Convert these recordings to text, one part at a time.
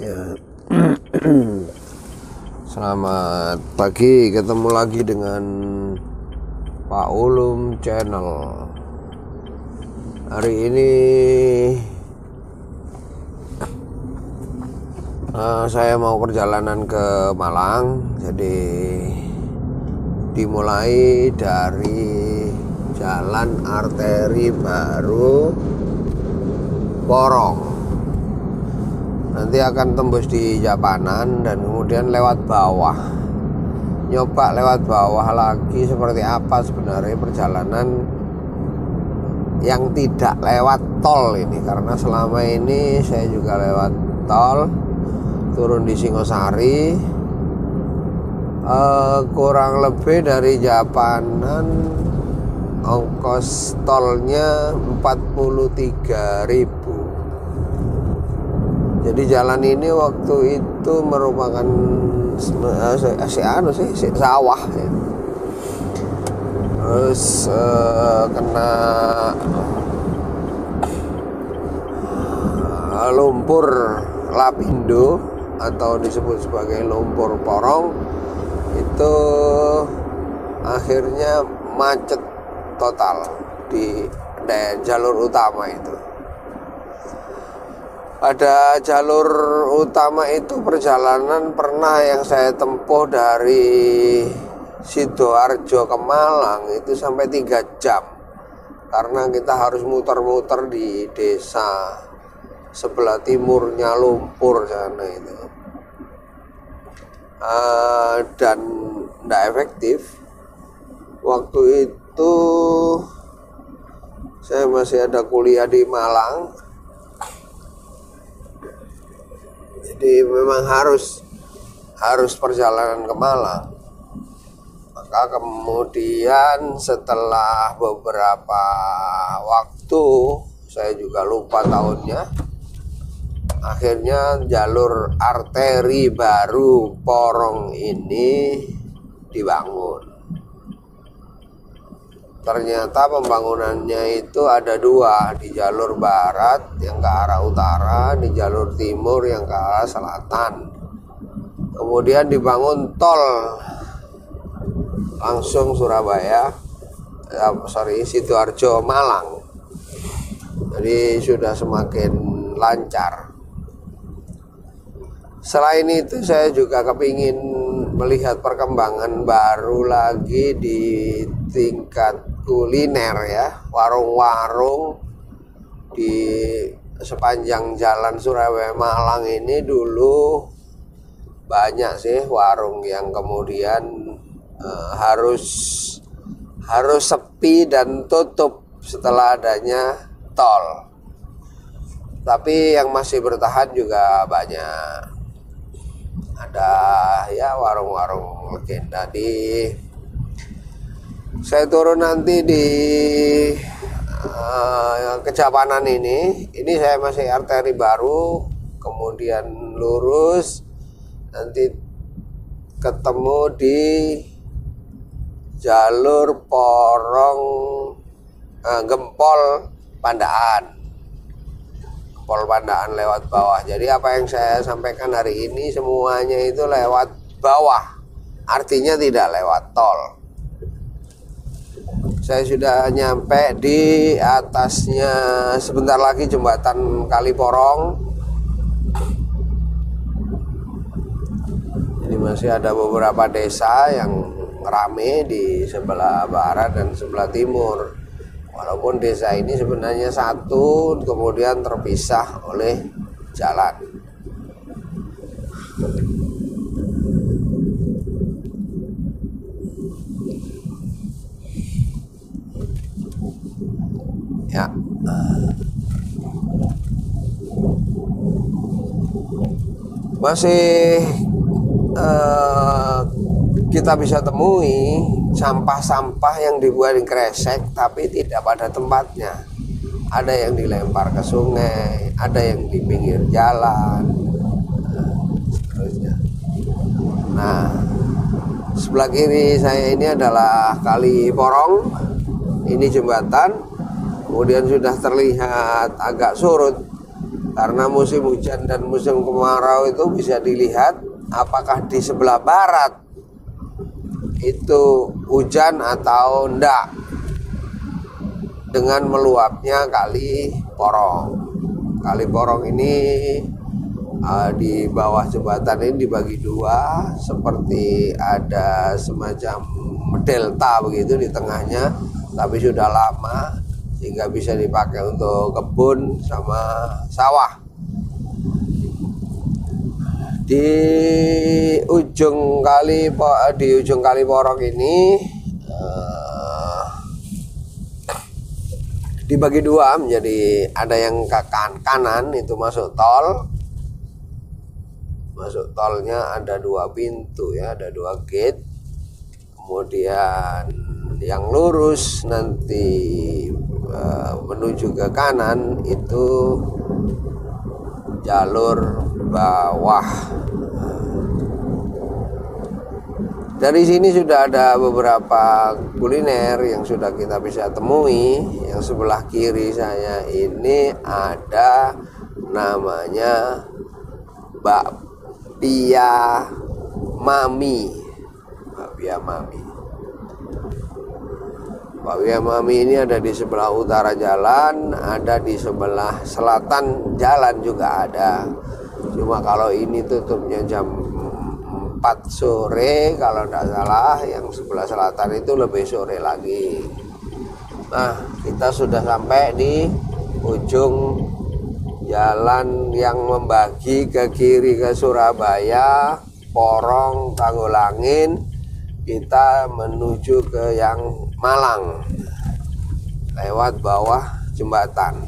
Ya. Selamat pagi, ketemu lagi dengan Pak Ulum Channel. Hari ini saya mau perjalanan ke Malang. Jadi dimulai dari jalan arteri baru Porong, nanti akan tembus di Japanan dan kemudian lewat bawah, nyoba lewat bawah lagi seperti apa sebenarnya perjalanan yang tidak lewat tol ini. Karena selama ini saya juga lewat tol, turun di Singosari, kurang lebih dari Japanan ongkos tolnya 43.000. Jadi jalan ini waktu itu merupakan sawah ya. Terus kena lumpur lapindo atau disebut sebagai lumpur porong, itu akhirnya macet total di jalur utama itu. Pada jalur utama itu perjalanan pernah yang saya tempuh dari Sidoarjo ke Malang itu sampai 3 jam, karena kita harus muter-muter di desa sebelah timurnya Lumpur sana itu, dan tidak efektif. Waktu itu saya masih ada kuliah di Malang, jadi memang harus perjalanan ke Malang. Maka kemudian setelah beberapa waktu, saya juga lupa tahunnya, akhirnya jalur arteri baru Porong ini dibangun. Ternyata pembangunannya itu ada 2, di jalur barat yang ke arah utara, di jalur timur yang ke arah selatan. Kemudian dibangun tol langsung Sidoarjo Malang. Jadi sudah semakin lancar. Selain itu saya juga kepingin melihat perkembangan baru lagi di tingkat kuliner ya. Warung-warung di sepanjang jalan Surabaya Malang ini dulu banyak sih warung yang kemudian harus sepi dan tutup setelah adanya tol. Tapi yang masih bertahan juga banyak. Ada ya warung-warung legenda. Saya turun nanti di Kejapanan ini saya masih arteri baru, kemudian lurus nanti ketemu di jalur Porong Gempol Pandaan lewat bawah. Jadi apa yang saya sampaikan hari ini semuanya itu lewat bawah, artinya tidak lewat tol. Saya sudah nyampe di atasnya, sebentar lagi jembatan Kali Porong. Jadi masih ada beberapa desa yang rame di sebelah barat dan sebelah timur. Walaupun desa ini sebenarnya satu, kemudian terpisah oleh jalan. Ya. Masih kita bisa temui sampah-sampah yang dibuat di kresek tapi tidak pada tempatnya. Ada yang dilempar ke sungai, ada yang di pinggir jalan, seterusnya. Nah, sebelah kiri saya ini adalah Kali Porong. Ini jembatan, kemudian sudah terlihat agak surut karena musim hujan dan musim kemarau itu bisa dilihat apakah di sebelah barat itu hujan atau enggak dengan meluapnya Kali Porong. Kali Porong ini di bawah jembatan ini dibagi dua, seperti ada semacam delta begitu di tengahnya, tapi sudah lama sehingga bisa dipakai untuk kebun sama sawah. Di ujung Kali Porong ini dibagi dua, menjadi ada yang ke kanan itu masuk tol. Masuk tolnya ada dua pintu ya, ada dua gate. Kemudian yang lurus nanti menuju ke kanan itu jalur bawah. Dari sini sudah ada beberapa kuliner yang sudah kita bisa temui. Yang sebelah kiri saya ini ada namanya Bakpia Mami. Bakpia Mami. Bakpia Mami ini ada di sebelah utara jalan, ada di sebelah selatan jalan juga ada. Cuma kalau ini tutupnya jam 4 sore kalau tidak salah, yang sebelah selatan itu lebih sore lagi. Nah, kita sudah sampai di ujung jalan yang membagi ke kiri ke Surabaya, Porong, Tanggulangin. Kita menuju ke yang Malang lewat bawah jembatan.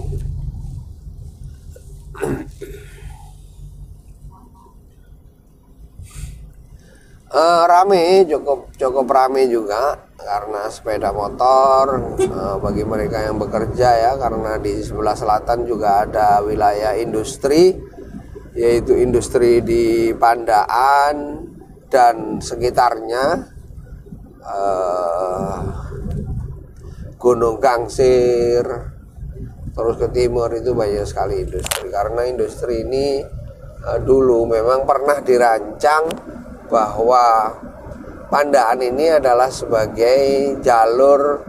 Rame, cukup rame juga karena sepeda motor bagi mereka yang bekerja ya, karena di sebelah selatan juga ada wilayah industri, yaitu industri di Pandaan dan sekitarnya, Gunung Gangsir, terus ke timur itu banyak sekali industri. Karena industri ini dulu memang pernah dirancang bahwa Pandaan ini adalah sebagai jalur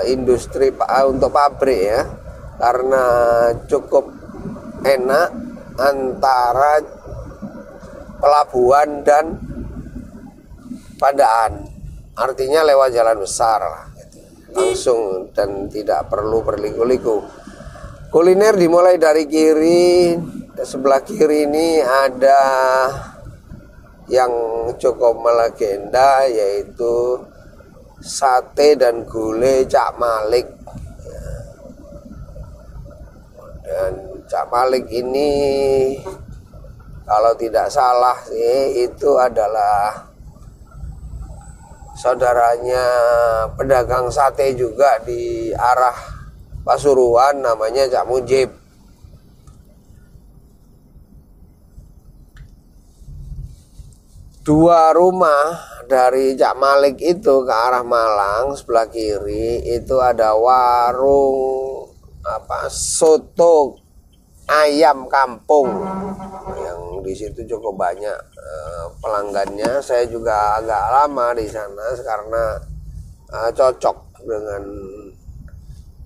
industri untuk pabrik ya, karena cukup enak antara pelabuhan dan Pandaan, artinya lewat jalan besar lah, langsung dan tidak perlu berliku-liku. Kuliner dimulai dari kiri. Sebelah kiri ini ada yang cukup melegenda, yaitu sate dan gulai Cak Malik. Dan Cak Malik ini kalau tidak salah sih itu adalah saudaranya pedagang sate juga di arah Pasuruan, namanya Cak Mujib. Dua rumah dari Cak Malik itu ke arah Malang sebelah kiri itu ada warung soto ayam kampung yang di situ cukup banyak pelanggannya. Saya juga agak lama di sana karena cocok dengan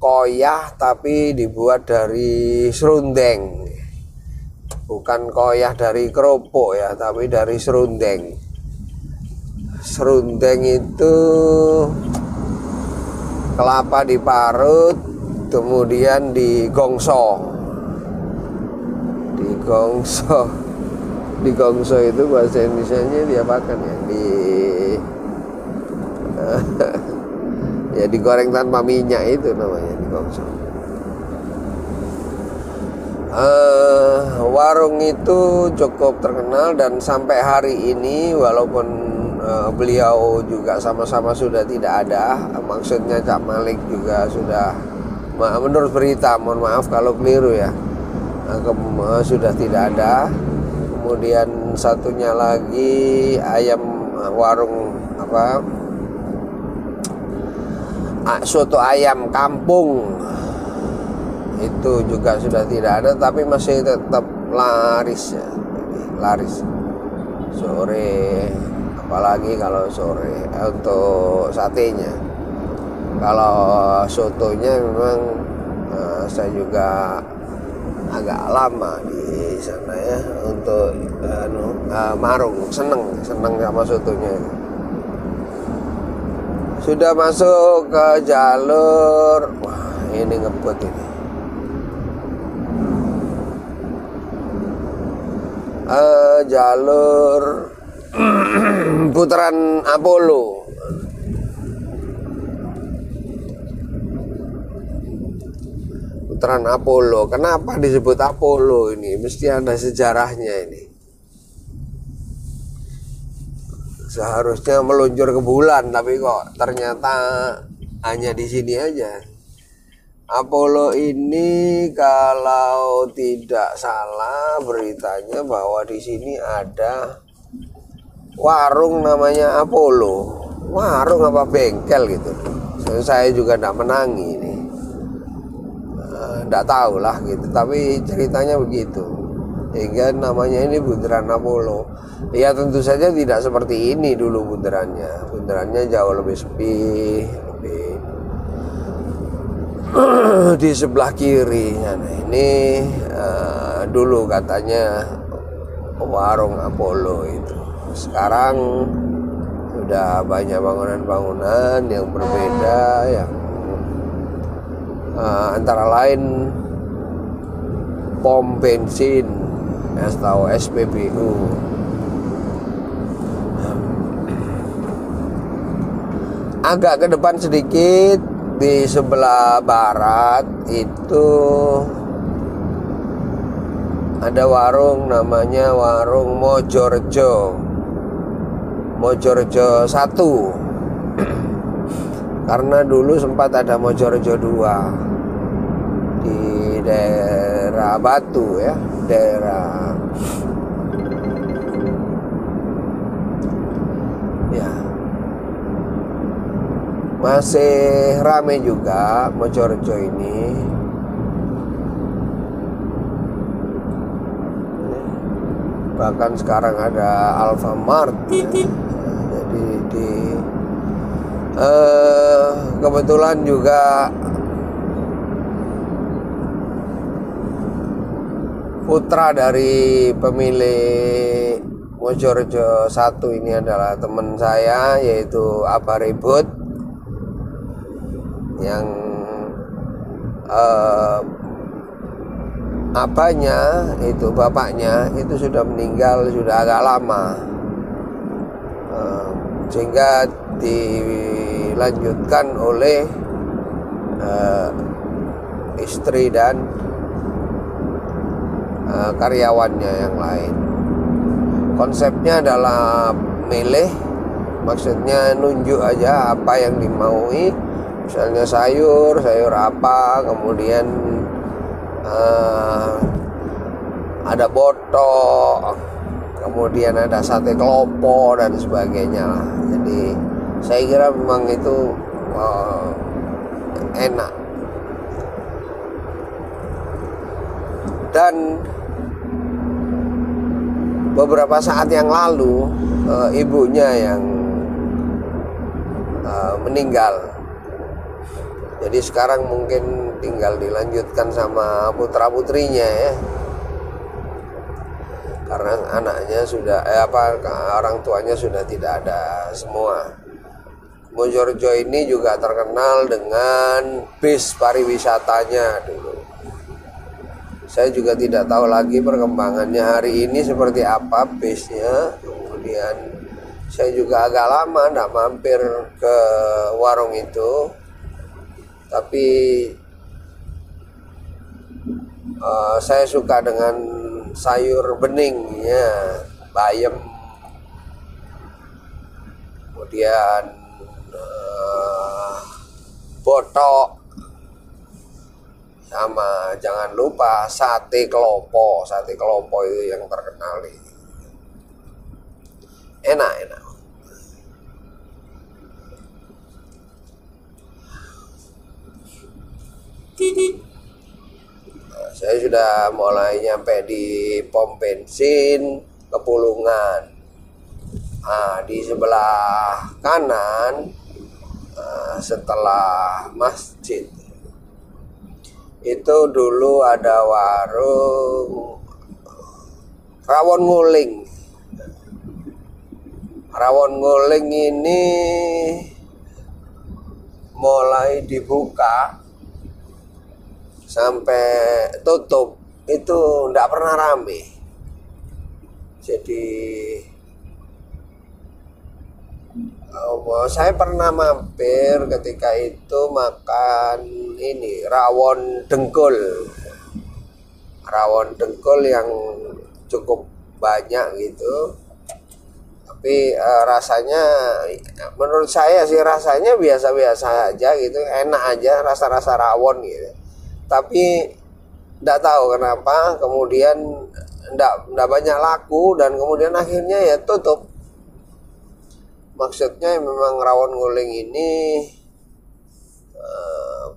koyah tapi dibuat dari serundeng. Bukan koyah dari keropok ya, tapi dari serundeng. Serundeng itu kelapa diparut, kemudian digongso. Digongso itu bahasa Indonesianya diapakan ya? Ya digoreng tanpa minyak itu namanya digongso. Warung itu cukup terkenal dan sampai hari ini walaupun beliau juga sama-sama sudah tidak ada, maksudnya Cak Malik juga sudah, menurut berita, mohon maaf kalau keliru ya, sudah tidak ada. Kemudian satunya lagi warung soto ayam kampung itu juga sudah tidak ada, tapi masih tetap laris ya. Laris sore, apalagi kalau sore untuk satenya. Kalau sotonya memang saya juga agak lama di sana ya untuk marung, seneng sama sotonya. Sudah masuk ke jalur, wah ini ngebut ini. Jalur putaran Apollo. Putaran Apollo. Kenapa disebut Apollo ini? Mesti ada sejarahnya ini. Seharusnya meluncur ke bulan, tapi kok ternyata hanya di sini aja. Apollo ini kalau tidak salah beritanya bahwa di sini ada warung namanya Apollo. Warung apa bengkel gitu. Saya juga tidak menangi ini. Tidak tahu lah gitu. Tapi ceritanya begitu. Sehingga namanya ini bundaran Apollo. Ya tentu saja tidak seperti ini dulu bundarannya. Bundarannya jauh lebih sepi, di sebelah kiri. Nah, ini dulu katanya warung Apollo itu. Sekarang sudah banyak bangunan-bangunan yang berbeda, yang antara lain pom bensin atau SPBU. Agak ke depan sedikit, di sebelah barat itu ada warung namanya warung Mojorejo 1. Karena dulu sempat ada Mojorejo 2 di daerah Batu ya, daerah ya. Masih ramai juga Mojorejo ini. Bahkan sekarang ada Alfamart ya. Jadi kebetulan juga putra dari pemilik Mojorejo 1 ini adalah teman saya, yaitu Abah Ribut, yang abahnya itu, bapaknya itu sudah meninggal, sudah agak lama, sehingga dilanjutkan oleh istri dan karyawannya yang lain. Konsepnya adalah milih, maksudnya nunjuk aja apa yang dimaui. Misalnya sayur apa, kemudian ada botok, kemudian ada sate klopo dan sebagainya. Jadi saya kira memang itu enak. Dan beberapa saat yang lalu ibunya yang meninggal. Jadi sekarang mungkin tinggal dilanjutkan sama putra-putrinya ya. Karena anaknya sudah orang tuanya sudah tidak ada semua. Mojorejo ini juga terkenal dengan bis pariwisatanya dulu. Saya juga tidak tahu lagi perkembangannya hari ini seperti apa bisnya. Kemudian saya juga agak lama tidak mampir ke warung itu. Tapi saya suka dengan sayur bening ya, bayam, kemudian botok, sama jangan lupa sate klopo. Sate klopo itu yang terkenal ini. Enak. saya sudah mulai nyampe di pom bensin Kepulungan. Nah, di sebelah kanan setelah masjid itu dulu ada warung rawon nguling. Rawon nguling ini mulai dibuka sampai tutup itu enggak pernah rame. Jadi saya pernah mampir ketika itu makan ini rawon dengkul yang cukup banyak gitu. Tapi rasanya menurut saya sih rasanya biasa-biasa aja gitu, enak aja rasa-rasa rawon gitu. Tapi enggak tahu kenapa kemudian enggak banyak laku dan kemudian akhirnya ya tutup. Maksudnya memang rawon nguling ini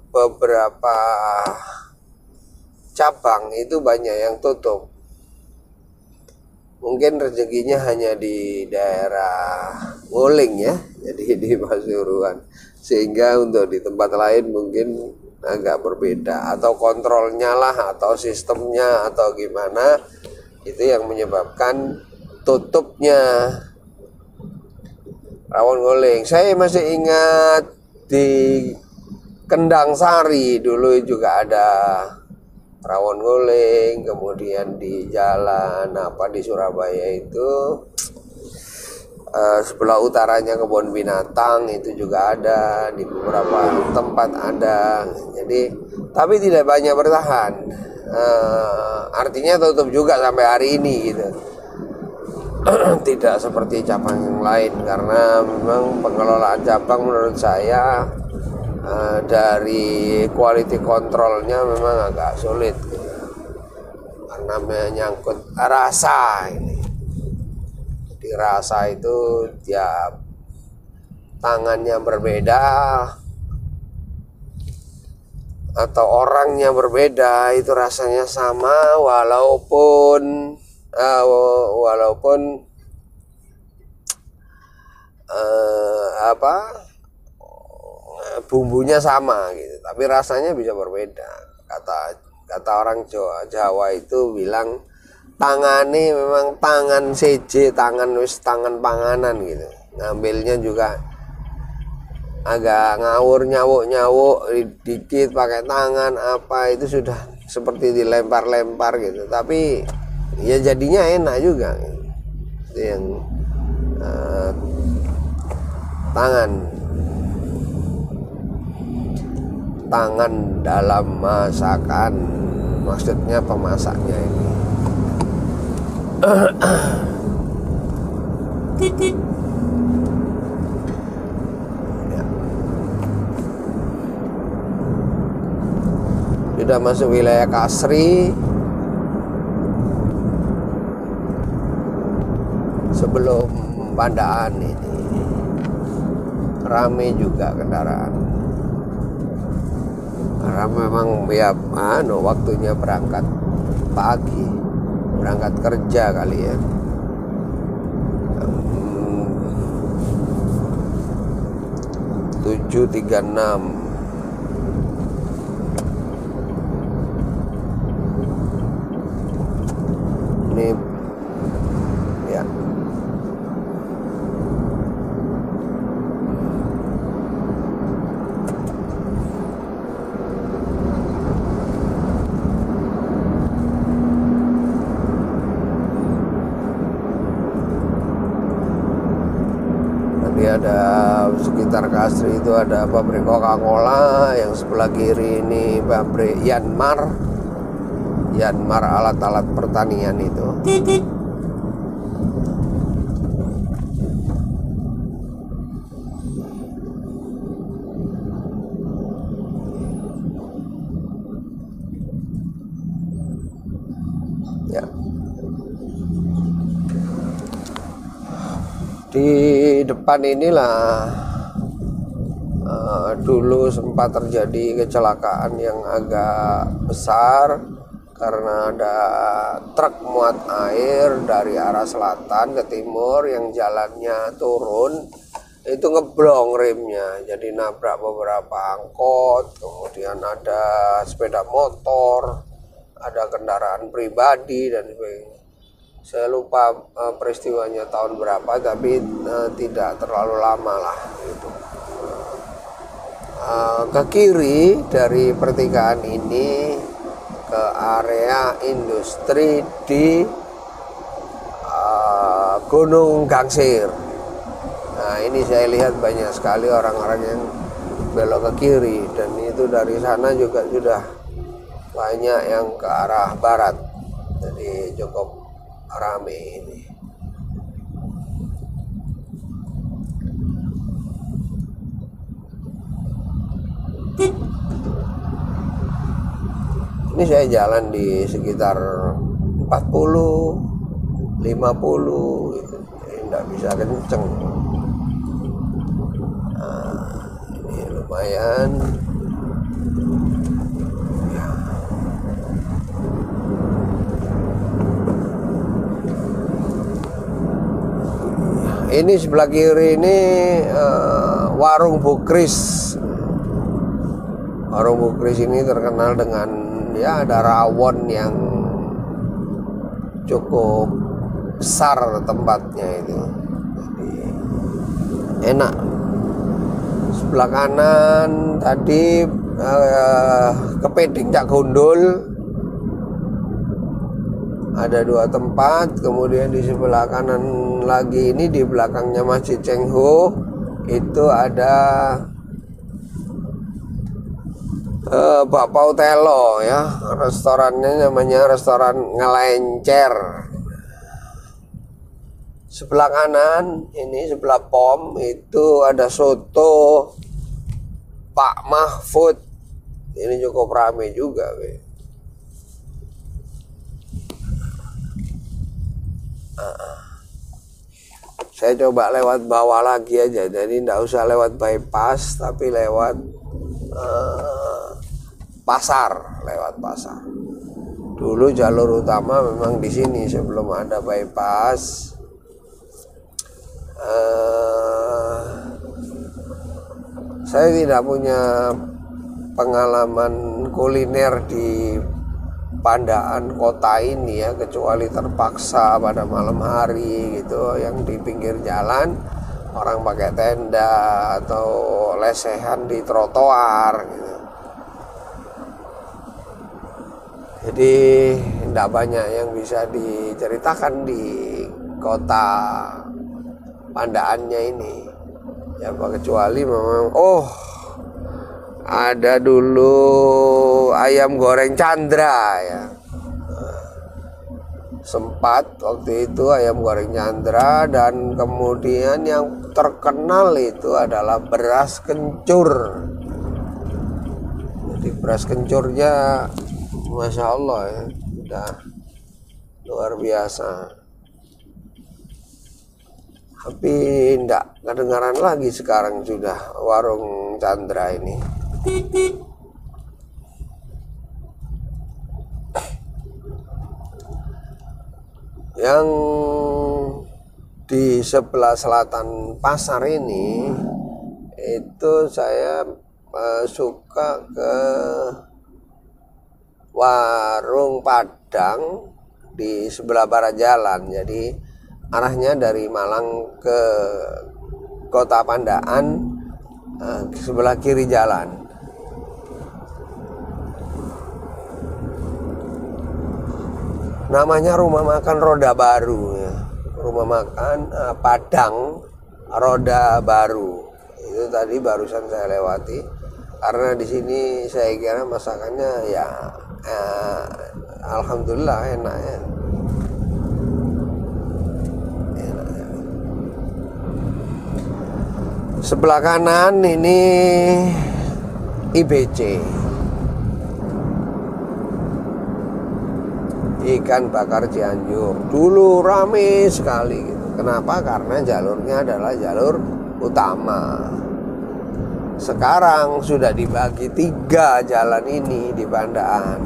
beberapa cabang itu banyak yang tutup. Mungkin rezekinya hanya di daerah Nguling ya, jadi di Pasuruan. Sehingga untuk di tempat lain mungkin agak berbeda, atau kontrolnya lah, atau sistemnya, atau gimana, itu yang menyebabkan tutupnya rawon nguling. Saya masih ingat di Kendang Sari dulu juga ada rawon nguling, kemudian di jalan di Surabaya itu sebelah utaranya kebun binatang itu juga ada, di beberapa tempat ada. Jadi tapi tidak banyak bertahan, artinya tutup juga sampai hari ini gitu. Tidak seperti cabang yang lain, karena memang pengelolaan cabang menurut saya dari quality controlnya memang agak sulit gitu. Karena menyangkut rasa ini. Jadi rasa itu tiap tangannya berbeda atau orangnya berbeda, itu rasanya sama walaupun bumbunya sama gitu, tapi rasanya bisa berbeda. Kata orang Jawa itu bilang tangane memang tangan seje, tangan panganan gitu. Ngambilnya juga agak ngawur, nyawuk dikit pakai tangan itu sudah seperti dilempar-lempar gitu. Tapi ya jadinya enak juga. Itu yang tangan dalam masakan, maksudnya pemasaknya ini. Sudah masuk wilayah Kasri. Sebelum Pandaan ini rame juga kendaraan, karena memang ya waktunya berangkat pagi, berangkat kerja kali ya. 7.36 ini ya. Nanti ada sekitar Kasri itu ada pabrik Coca-Cola, yang sebelah kiri ini pabrik Yanmar alat-alat pertanian itu. Ya. Di depan inilah dulu sempat terjadi kecelakaan yang agak besar. karena ada truk muat air dari arah selatan ke timur yang jalannya turun, itu ngeblong remnya, jadi nabrak beberapa angkot, kemudian ada sepeda motor, ada kendaraan pribadi dan sebagainya. Saya lupa peristiwanya tahun berapa, tapi tidak terlalu lama lah gitu. Ke kiri dari pertigaan ini ke area industri di Gunung Gangsir. Nah, ini saya lihat banyak sekali orang-orang yang belok ke kiri, dan itu dari sana juga sudah banyak yang ke arah barat, jadi cukup rame ini. Ini saya jalan di sekitar 40, 50 gitu. Nggak bisa kenceng. Nah, ini lumayan. Ya. Ini sebelah kiri ini warung Bukris. Warung Bukris ini terkenal dengan ya ada rawon yang cukup besar tempatnya itu, jadi enak. Sebelah kanan tadi Kepiting Cak Gundul, ada 2 tempat. Kemudian di sebelah kanan lagi ini di belakangnya Masjid Cheng Ho itu ada Bakpao Telo ya, restorannya namanya restoran Ngelencer. Sebelah kanan ini sebelah pom itu ada soto Pak Mahfud. Ini cukup ramai juga, Saya coba lewat bawah lagi aja, jadi tidak usah lewat bypass tapi lewat pasar, lewat pasar. Dulu jalur utama memang di sini sebelum ada bypass. Saya tidak punya pengalaman kuliner di Pandaan kota ini ya, kecuali terpaksa pada malam hari gitu, yang di pinggir jalan orang pakai tenda atau lesehan di trotoar gitu. Jadi tidak banyak yang bisa diceritakan di kota Pandaannya ini ya, kecuali memang ada dulu ayam goreng Chandra ya. Sempat waktu itu ayam goreng Chandra, dan kemudian yang terkenal itu adalah beras kencur. Jadi beras kencurnya Masya Allah ya, udah luar biasa. Tapi enggak kedengaran lagi sekarang sudah warung Chandra ini. Yang di sebelah selatan pasar ini itu saya suka ke warung Padang di sebelah barat jalan. Jadi arahnya dari Malang ke kota Pandaan, sebelah kiri jalan. Namanya Rumah Makan Roda Baru ya. Rumah Makan Padang Roda Baru. Itu tadi barusan saya lewati, karena di sini saya kira masakannya ya alhamdulillah enak ya. Sebelah kanan ini IBC, ikan bakar Cianjur. Dulu rame sekali gitu. Kenapa? Karena jalurnya adalah jalur utama. Sekarang sudah dibagi 3 jalan ini di Pandaan.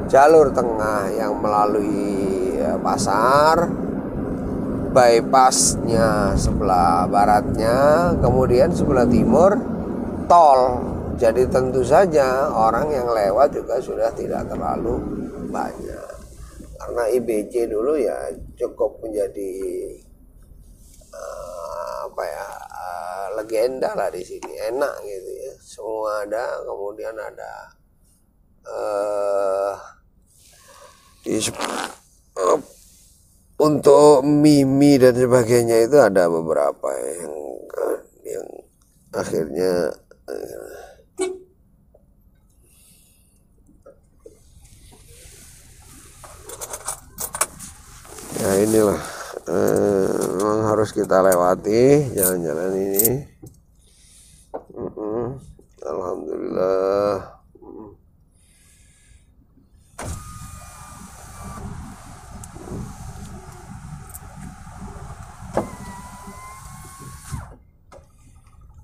jalur tengah yang melalui pasar, bypassnya sebelah baratnya, kemudian sebelah timur tol. Jadi tentu saja orang yang lewat juga sudah tidak terlalu banyak, karena IBC dulu ya cukup menjadi legenda lah di sini, enak gitu ya, semua ada. Kemudian ada untuk mimi dan sebagainya itu ada beberapa yang akhirnya ya inilah memang harus kita lewati jalan-jalan ini. Alhamdulillah.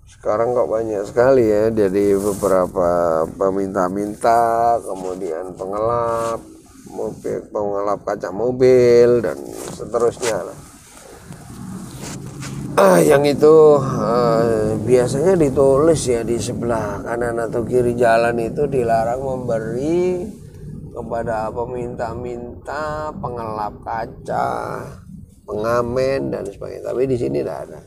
Sekarang kok banyak sekali ya, jadi beberapa peminta-minta, kemudian pengelap mobil, pengelap kaca mobil dan seterusnya lah. Yang itu biasanya ditulis ya di sebelah kanan atau kiri jalan itu dilarang memberi kepada peminta-minta, pengelap kaca, pengamen dan sebagainya. Tapi di sini tidak ada.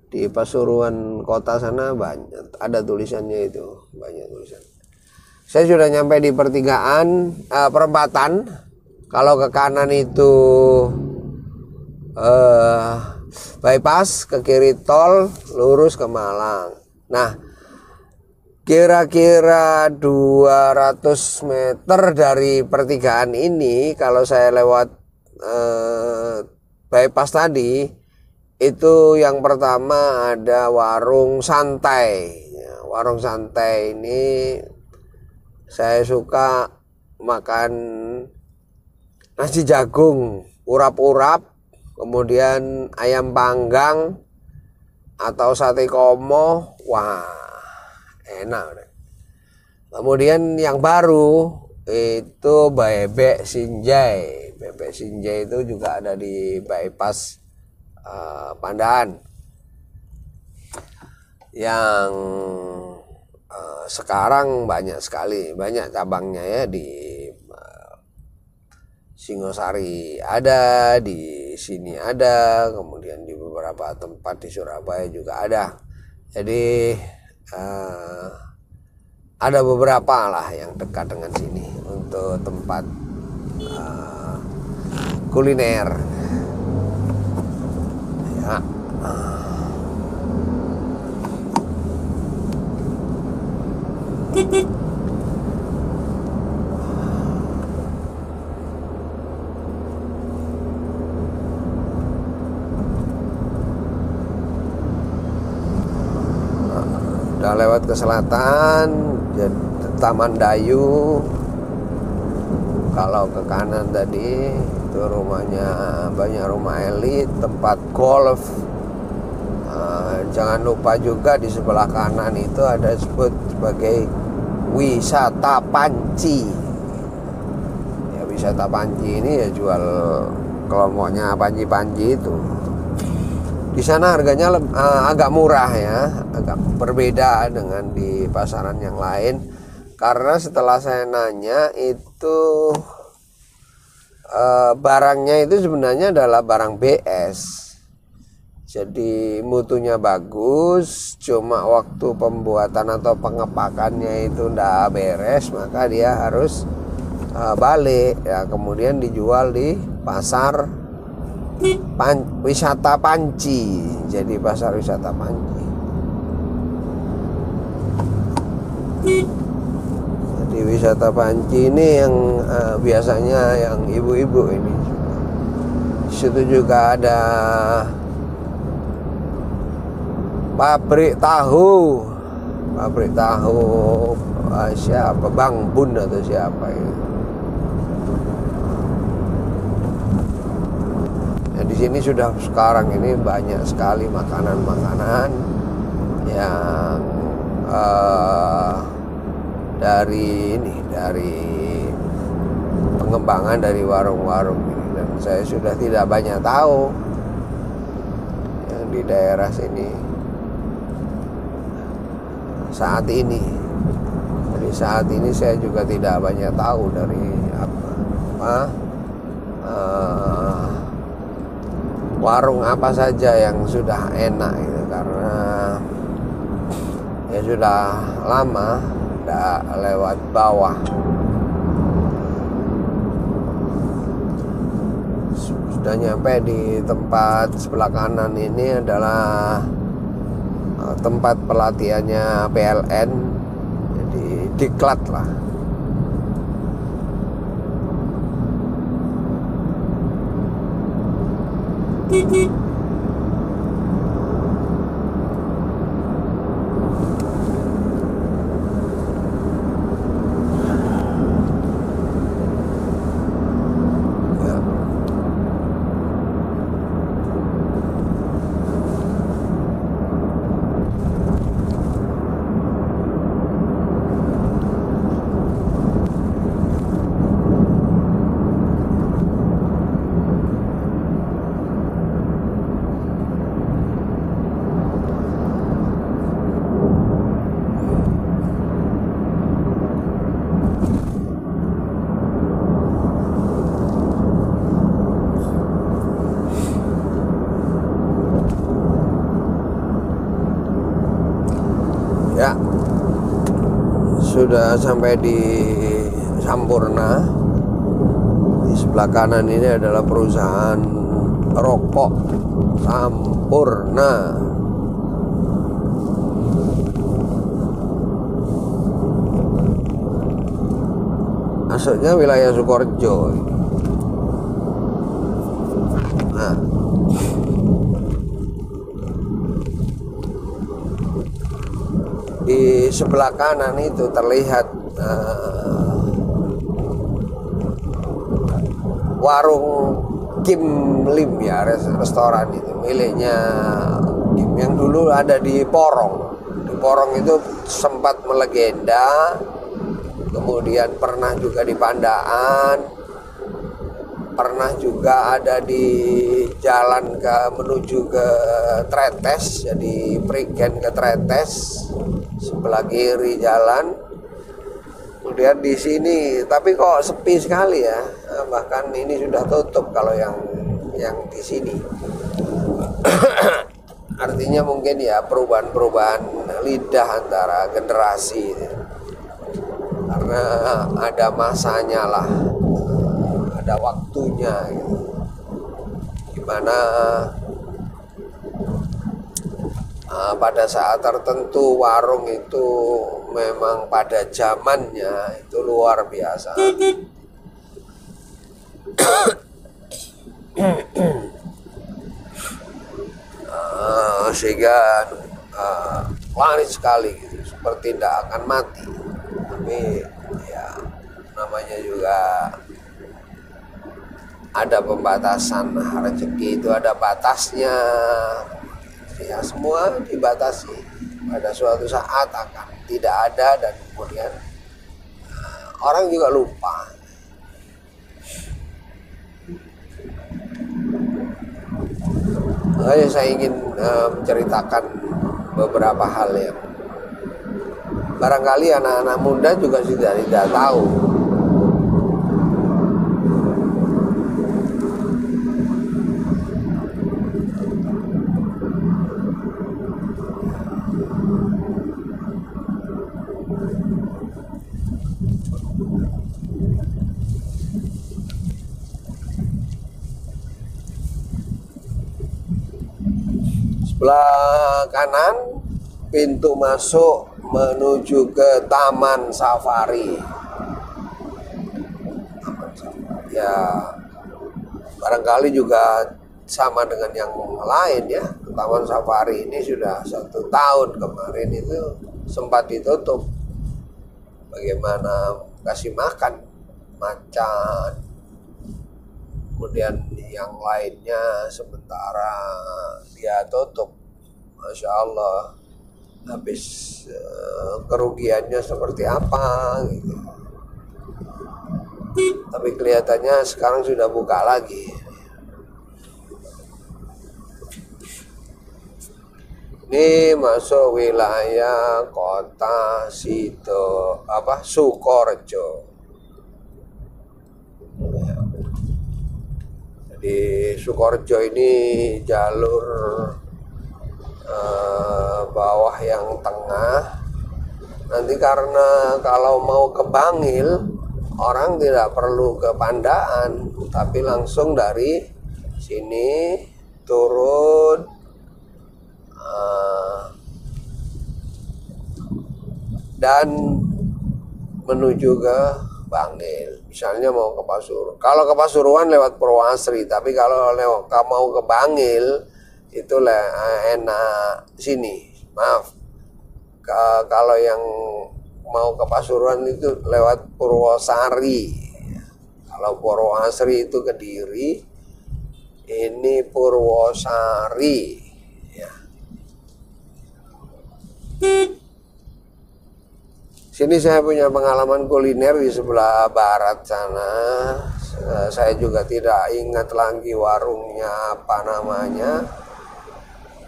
Di Pasuruan kota sana banyak ada tulisannya itu, banyak tulisan. Saya sudah nyampe di pertigaan perempatan. Kalau ke kanan itu bypass, ke kiri tol, lurus ke Malang. Nah, kira-kira 200 meter dari pertigaan ini, kalau saya lewat bypass tadi, itu yang pertama ada warung santai. Warung santai ini saya suka makan nasi jagung urap-urap, kemudian ayam panggang atau sate komo. Wah, enak. Kemudian yang baru itu bebek sinjai. Bebek sinjai itu juga ada di bypass Pandaan, yang sekarang banyak sekali, banyak cabangnya ya. Di Singosari ada, di sini ada, kemudian di beberapa tempat di Surabaya juga ada. Jadi ada beberapa lah yang dekat dengan sini untuk tempat kuliner. Ya. Udah lewat ke selatan, Taman Dayu. Kalau ke kanan tadi itu rumahnya, banyak rumah elit, tempat golf. Jangan lupa juga di sebelah kanan itu ada disebut sebagai wisata Panci. Ya, wisata Panci ini ya jual kelompoknya panci-panci itu. Di sana harganya agak murah ya, agak berbeda dengan di pasaran yang lain. Karena setelah saya nanya itu barangnya itu sebenarnya adalah barang BS. Jadi mutunya bagus, cuma waktu pembuatan atau pengepakannya itu ndak beres, maka dia harus balik ya, kemudian dijual di pasar wisata Panci. Jadi pasar wisata Panci. Di wisata Panci ini yang biasanya yang ibu-ibu ini. Di situ juga ada pabrik tahu siapa, Bang Bun atau siapa itu. Ya, di sini sudah sekarang ini banyak sekali makanan-makanan yang dari pengembangan dari warung-warung ini, dan saya sudah tidak banyak tahu yang di daerah sini saat ini. Jadi saat ini saya juga tidak banyak tahu dari warung apa saja yang sudah enak gitu, karena ya sudah lama tidak lewat bawah. Sudah nyampe di tempat sebelah kanan ini adalah tempat pelatihannya PLN, jadi diklat lah. Ya, sudah sampai di Sampurna. Di sebelah kanan ini adalah perusahaan rokok Sampurna. Masuknya wilayah Sukoharjo. Nah, di sebelah kanan itu terlihat warung Kim Lim, ya, restoran itu miliknya Kim yang dulu ada di Porong. Di Porong itu sempat melegenda, kemudian pernah juga di Pandaan, pernah juga ada di jalan menuju ke Tretes, jadi Prigen ke Tretes sebelah kiri jalan. Kemudian di sini, tapi kok sepi sekali ya, bahkan ini sudah tutup kalau yang di sini. Artinya mungkin ya perubahan lidah antara generasi, karena ada masanya lah, ada waktunya gitu. Gimana pada saat tertentu warung itu memang pada zamannya itu luar biasa. Sehingga laris sekali gitu, seperti tidak akan mati. Tapi ya namanya juga ada pembatasan, rezeki itu ada batasnya. Ya semua dibatasi, pada suatu saat akan tidak ada, dan kemudian orang juga lupa. Saya ingin menceritakan beberapa hal yang barangkali anak-anak muda juga sudah tidak tahu. Sebelah kanan pintu masuk menuju ke Taman Safari. Ya barangkali juga sama dengan yang lain ya. Taman Safari ini sudah 1 tahun, kemarin itu sempat ditutup. Bagaimana kasih makan macan, kemudian yang lainnya sementara dia tutup. Masya Allah, habis kerugiannya seperti apa gitu. tapi kelihatannya sekarang sudah buka lagi. Ini masuk wilayah kota Sukorejo. Di Sukorejo ini jalur bawah yang tengah. Nanti karena kalau mau ke Bangil, orang tidak perlu ke Pandaan, tapi langsung dari sini turun dan menuju ke Bangil. Misalnya mau ke Pasuruan. Kalau ke Pasuruan lewat Purwoasri, tapi kalau mau ke Bangil itu enak sini. Maaf. Kalau yang mau ke Pasuruan itu lewat Purwosari. Kalau Purwoasri itu Kediri, ini Purwosari. Sini saya punya pengalaman kuliner di sebelah barat sana. Saya juga tidak ingat lagi warungnya apa namanya.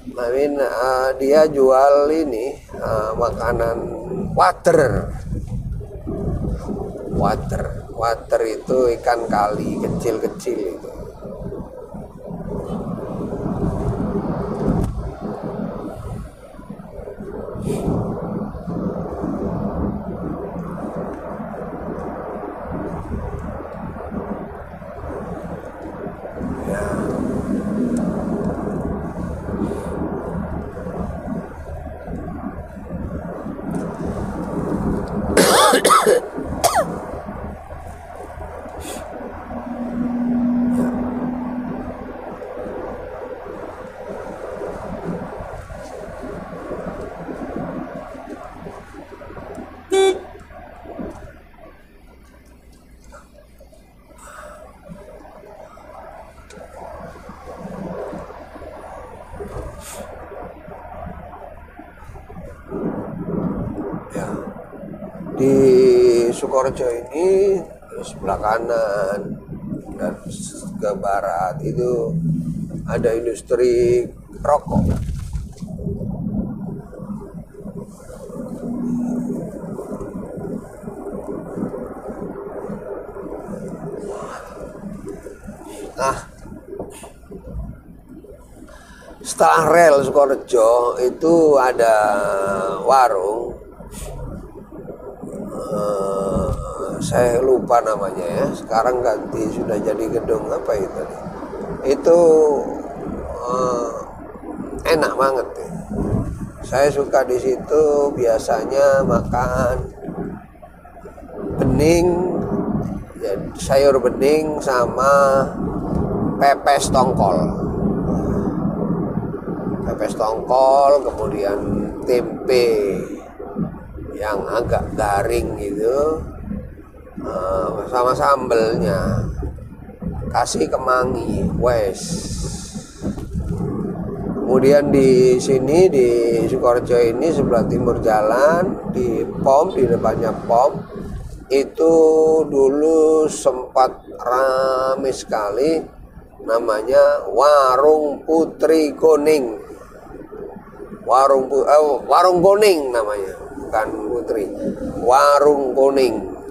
Tapi dia jual ini makanan water. Water itu ikan kali kecil-kecil itu. Di Sukorejo ini sebelah kanan dan ke barat itu ada industri rokok. Nah, setelah rel Sukorejo itu ada warung. Saya lupa namanya ya. Sekarang ganti, sudah jadi gedung apa itu? Itu enak banget ya. Saya suka di situ biasanya makan bening, ya, sayur bening sama pepes tongkol. Pepes tongkol, kemudian tempe yang agak garing gitu, sama sambelnya, kasih kemangi, wes. Kemudian di sini di Sukorejo ini sebelah timur jalan di POM, di depannya POM itu dulu sempat ramai sekali, namanya Warung Putri Kuning. Warung Kuning namanya, bukan Putri, Warung Kuning.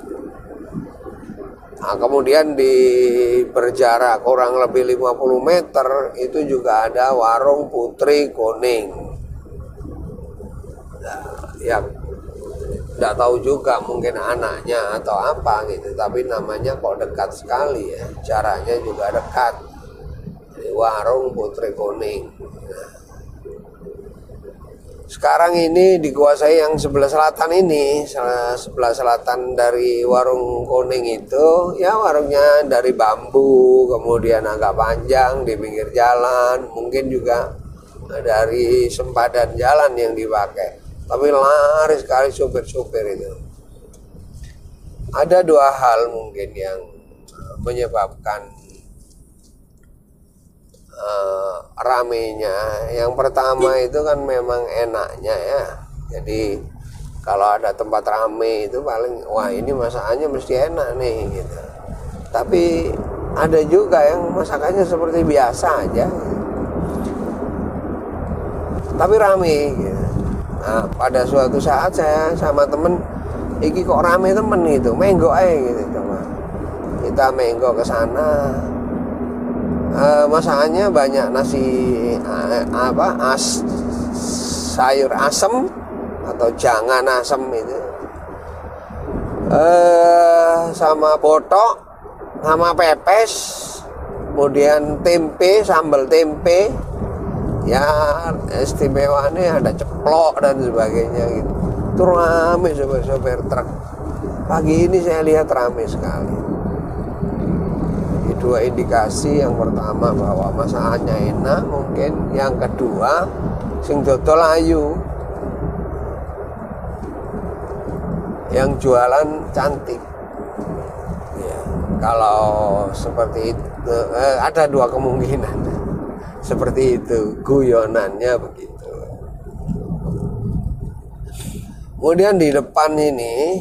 Nah, kemudian di berjarak kurang lebih 50 meter itu juga ada Warung Putri Kuning. Nah, ya tidak tahu juga, mungkin anaknya atau apa gitu, tapi namanya kok dekat sekali ya, jaraknya juga dekat. Jadi Warung Putri Kuning. Nah, sekarang ini dikuasai yang sebelah selatan ini, sebelah selatan dari Warung Kuning itu, ya warungnya dari bambu, kemudian agak panjang di pinggir jalan, mungkin juga dari sempadan jalan yang dipakai. Tapi laris sekali supir-supir itu. Ada dua hal mungkin yang menyebabkan ramenya. Yang pertama itu kan memang enaknya ya. Jadi kalau ada tempat rame itu paling, wah ini masakannya mesti enak nih gitu. Tapi ada juga yang masakannya seperti biasa aja, tapi rame gitu. Nah, pada suatu saat saya sama temen, iki kok rame temen gitu, menggo aja gitu, coba kita menggo ke sana. Masakannya banyak nasi sayur asem atau jangan asem itu, sama botok, sama pepes, kemudian tempe, sambal tempe. Ya istimewanya ada ceplok dan sebagainya gitu. Itu rame sopir truk. Pagi ini saya lihat rame sekali. Jadi dua indikasi, yang pertama bahwa masakannya enak mungkin, yang kedua sing dodol ayu, yang jualan cantik ya. Kalau seperti itu ada dua kemungkinan seperti itu, guyonannya begitu. Kemudian di depan ini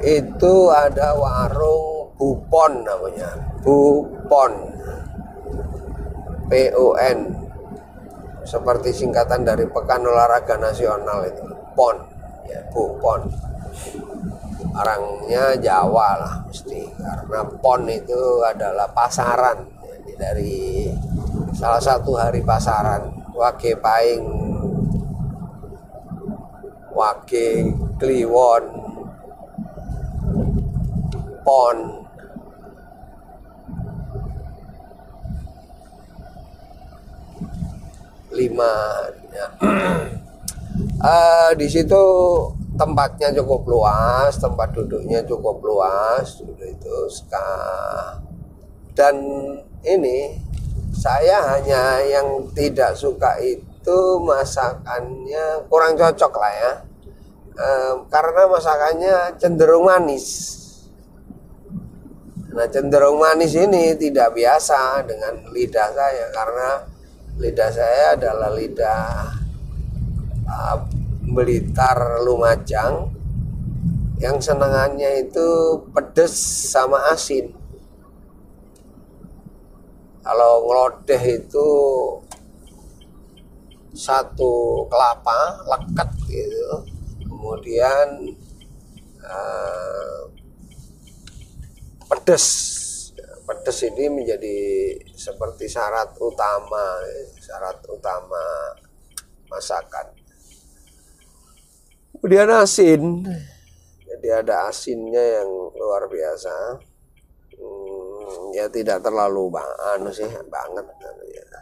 itu ada warung Bupon namanya, Bupon, PON, seperti singkatan dari Pekan Olahraga Nasional itu, PON ya, Bupon. Orangnya Jawa lah mesti, karena PON itu adalah pasaran, jadi dari salah satu hari pasaran, Wage Paing, Wage Kliwon, PON. Lima ya. Di situ tempatnya cukup luas, tempat duduknya cukup luas, itu dan ini saya hanya yang tidak suka itu masakannya kurang cocok lah ya, karena masakannya cenderung manis. Nah, cenderung manis ini tidak biasa dengan lidah saya, karena lidah saya adalah lidah Blitar Lumajang yang senangannya itu pedes sama asin. Kalau ngelodeh itu satu kelapa leket gitu, kemudian pedes ini menjadi seperti syarat utama masakan. Kemudian asin, jadi ada asinnya yang luar biasa. Ya tidak terlalu banget ya.